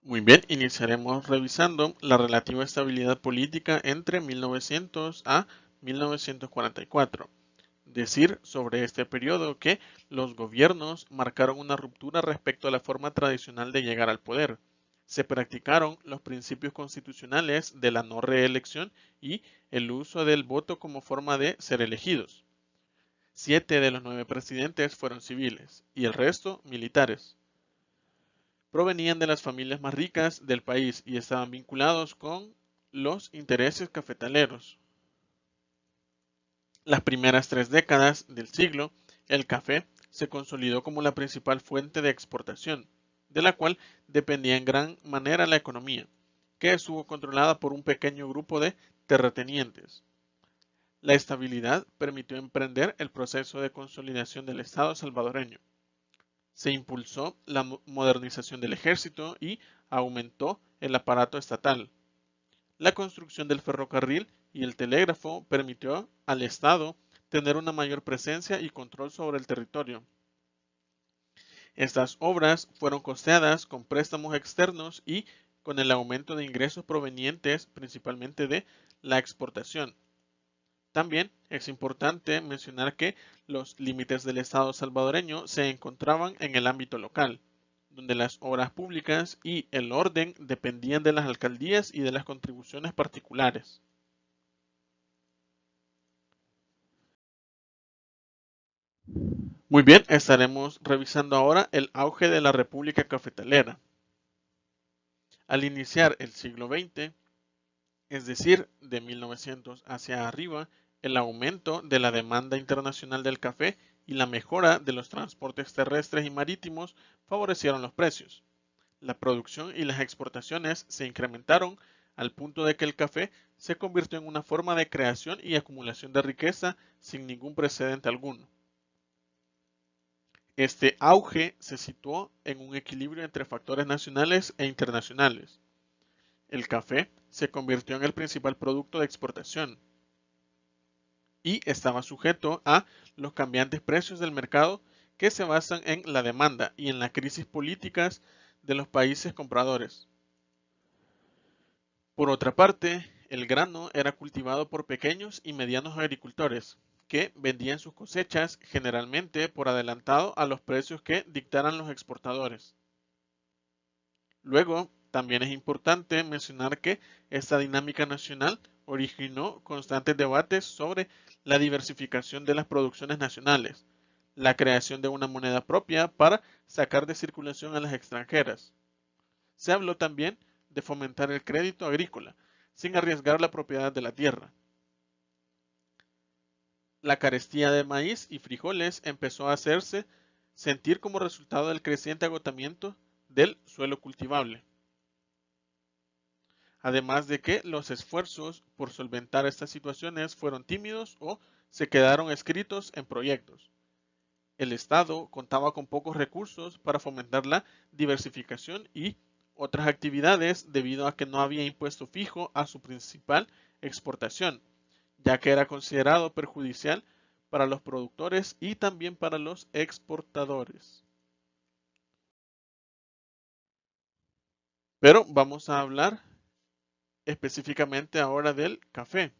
Muy bien, iniciaremos revisando la relativa estabilidad política entre 1900 a 1944. Decir sobre este periodo que los gobiernos marcaron una ruptura respecto a la forma tradicional de llegar al poder. Se practicaron los principios constitucionales de la no reelección y el uso del voto como forma de ser elegidos. 7 de los 9 presidentes fueron civiles y el resto militares. Provenían de las familias más ricas del país y estaban vinculados con los intereses cafetaleros. Las primeras 3 décadas del siglo, el café se consolidó como la principal fuente de exportación, de la cual dependía en gran manera la economía, que estuvo controlada por un pequeño grupo de terratenientes. La estabilidad permitió emprender el proceso de consolidación del Estado salvadoreño. Se impulsó la modernización del ejército y aumentó el aparato estatal. La construcción del ferrocarril y el telégrafo permitió al Estado tener una mayor presencia y control sobre el territorio. Estas obras fueron costeadas con préstamos externos y con el aumento de ingresos provenientes principalmente de la exportación. También es importante mencionar que los límites del Estado salvadoreño se encontraban en el ámbito local, donde las obras públicas y el orden dependían de las alcaldías y de las contribuciones particulares. Muy bien, estaremos revisando ahora el auge de la República Cafetalera. Al iniciar el siglo XX, es decir, de 1900 hacia arriba, el aumento de la demanda internacional del café y la mejora de los transportes terrestres y marítimos favorecieron los precios. La producción y las exportaciones se incrementaron al punto de que el café se convirtió en una forma de creación y acumulación de riqueza sin ningún precedente alguno. Este auge se situó en un equilibrio entre factores nacionales e internacionales. El café se convirtió en el principal producto de exportación y estaba sujeto a los cambiantes precios del mercado que se basan en la demanda y en las crisis políticas de los países compradores. Por otra parte, el grano era cultivado por pequeños y medianos agricultores, que vendían sus cosechas generalmente por adelantado a los precios que dictaran los exportadores. Luego, también es importante mencionar que esta dinámica nacional originó constantes debates sobre la diversificación de las producciones nacionales, la creación de una moneda propia para sacar de circulación a las extranjeras. Se habló también de fomentar el crédito agrícola, sin arriesgar la propiedad de la tierra. La carestía de maíz y frijoles empezó a hacerse sentir como resultado del creciente agotamiento del suelo cultivable. Además de que los esfuerzos por solventar estas situaciones fueron tímidos o se quedaron escritos en proyectos. El Estado contaba con pocos recursos para fomentar la diversificación y otras actividades debido a que no había impuesto fijo a su principal exportación, ya que era considerado perjudicial para los productores y también para los exportadores. Pero vamos a hablar específicamente ahora del café.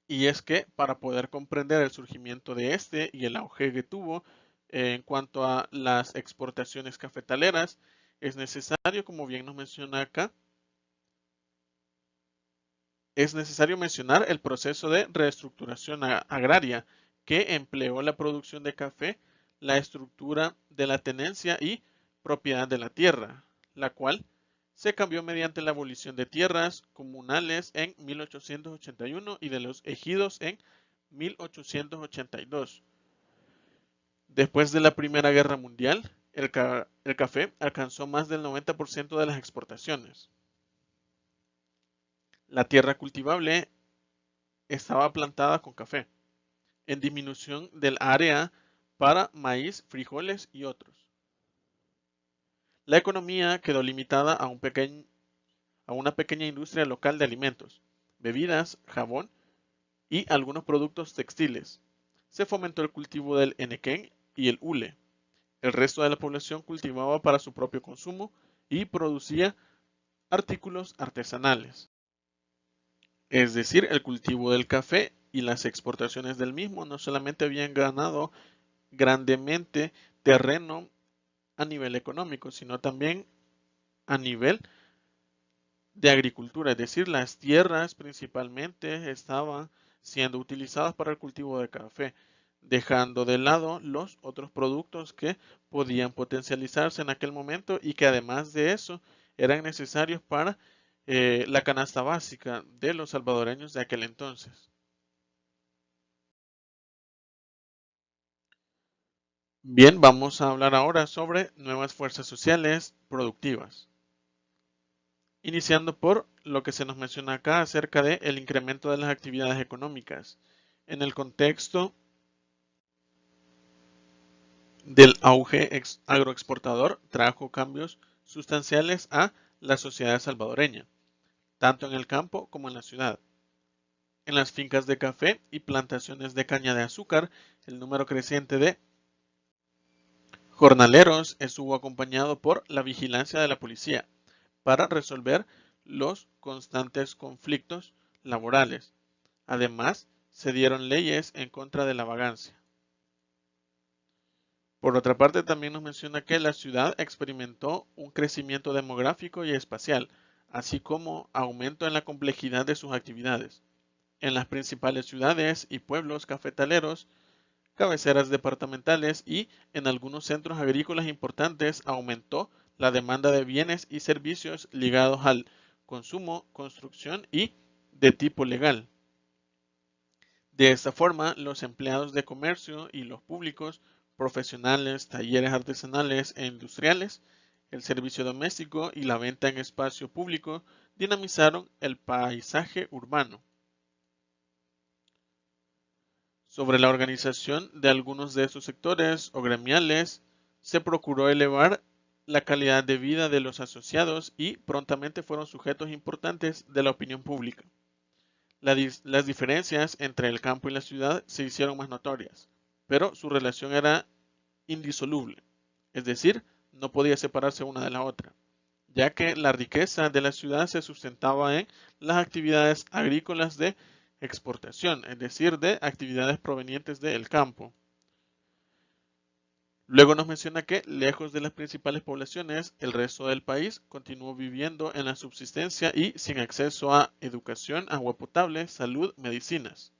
Y es que para poder comprender el surgimiento de este y el auge que tuvo en cuanto a las exportaciones cafetaleras, es necesario, como bien nos menciona acá, es necesario mencionar el proceso de reestructuración agraria que empleó la producción de café, la estructura de la tenencia y propiedad de la tierra, la cual se cambió mediante la abolición de tierras comunales en 1881 y de los ejidos en 1882. Después de la Primera Guerra Mundial, el café alcanzó más del 90% de las exportaciones. La tierra cultivable estaba plantada con café, en disminución del área para maíz, frijoles y otros. La economía quedó limitada a una pequeña industria local de alimentos, bebidas, jabón y algunos productos textiles. Se fomentó el cultivo del enequén y el hule. El resto de la población cultivaba para su propio consumo y producía artículos artesanales. Es decir, el cultivo del café y las exportaciones del mismo no solamente habían ganado grandemente terreno a nivel económico, sino también a nivel de agricultura, es decir, las tierras principalmente estaban siendo utilizadas para el cultivo de café, dejando de lado los otros productos que podían potencializarse en aquel momento y que además de eso eran necesarios para la canasta básica de los salvadoreños de aquel entonces. Bien, vamos a hablar ahora sobre nuevas fuerzas sociales productivas. Iniciando por lo que se nos menciona acá acerca del incremento de las actividades económicas. En el contexto del auge agroexportador trajo cambios sustanciales a la sociedad salvadoreña, tanto en el campo como en la ciudad. En las fincas de café y plantaciones de caña de azúcar, el número creciente de jornaleros estuvo acompañado por la vigilancia de la policía para resolver los constantes conflictos laborales. Además, se dieron leyes en contra de la vagancia. Por otra parte, también nos menciona que la ciudad experimentó un crecimiento demográfico y espacial, así como aumento en la complejidad de sus actividades. En las principales ciudades y pueblos cafetaleros, cabeceras departamentales y en algunos centros agrícolas importantes aumentó la demanda de bienes y servicios ligados al consumo, construcción y de tipo legal. De esta forma, los empleados de comercio y los públicos, profesionales, talleres artesanales e industriales, el servicio doméstico y la venta en espacio público dinamizaron el paisaje urbano. Sobre la organización de algunos de estos sectores o gremiales, se procuró elevar la calidad de vida de los asociados y prontamente fueron sujetos importantes de la opinión pública. Las diferencias entre el campo y la ciudad se hicieron más notorias, pero su relación era indisoluble, es decir, no podía separarse una de la otra, ya que la riqueza de la ciudad se sustentaba en las actividades agrícolas de exportación, es decir, de actividades provenientes del campo. Luego nos menciona que, lejos de las principales poblaciones, el resto del país continuó viviendo en la subsistencia y sin acceso a educación, agua potable, salud, medicinas.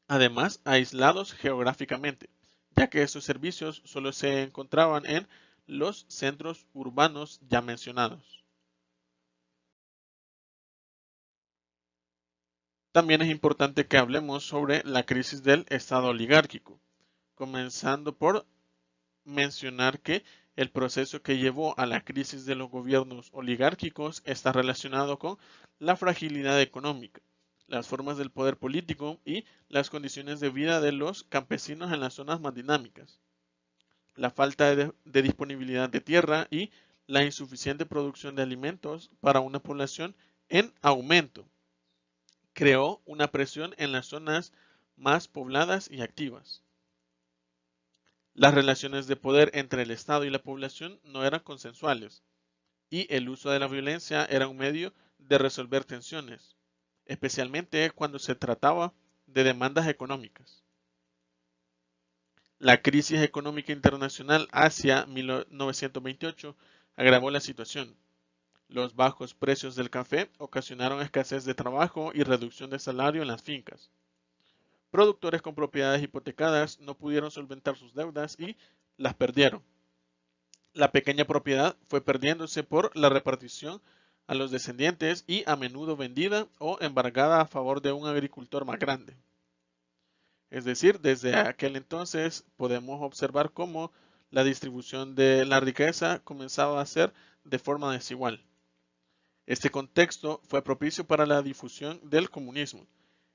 Además, aislados geográficamente, ya que estos servicios solo se encontraban en los centros urbanos ya mencionados. También es importante que hablemos sobre la crisis del Estado oligárquico, comenzando por mencionar que el proceso que llevó a la crisis de los gobiernos oligárquicos está relacionado con la fragilidad económica, las formas del poder político y las condiciones de vida de los campesinos en las zonas más dinámicas. La falta de disponibilidad de tierra y la insuficiente producción de alimentos para una población en aumento creó una presión en las zonas más pobladas y activas. Las relaciones de poder entre el Estado y la población no eran consensuales y el uso de la violencia era un medio de resolver tensiones, especialmente cuando se trataba de demandas económicas. La crisis económica internacional hacia 1928 agravó la situación. Los bajos precios del café ocasionaron escasez de trabajo y reducción de salario en las fincas. Productores con propiedades hipotecadas no pudieron solventar sus deudas y las perdieron. La pequeña propiedad fue perdiéndose por la repartición a los descendientes y a menudo vendida o embargada a favor de un agricultor más grande. Es decir, desde aquel entonces podemos observar cómo la distribución de la riqueza comenzaba a ser de forma desigual. Este contexto fue propicio para la difusión del comunismo,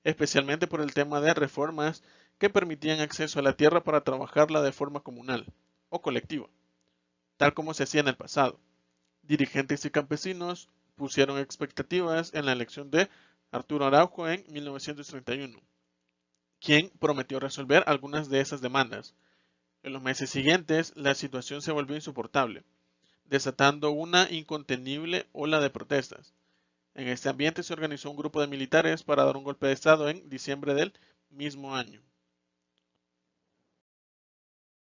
especialmente por el tema de reformas que permitían acceso a la tierra para trabajarla de forma comunal o colectiva, tal como se hacía en el pasado. Dirigentes y campesinos pusieron expectativas en la elección de Arturo Araujo en 1931, quien prometió resolver algunas de esas demandas. En los meses siguientes, la situación se volvió insoportable. desatando una incontenible ola de protestas. En este ambiente se organizó un grupo de militares para dar un golpe de Estado en diciembre del mismo año.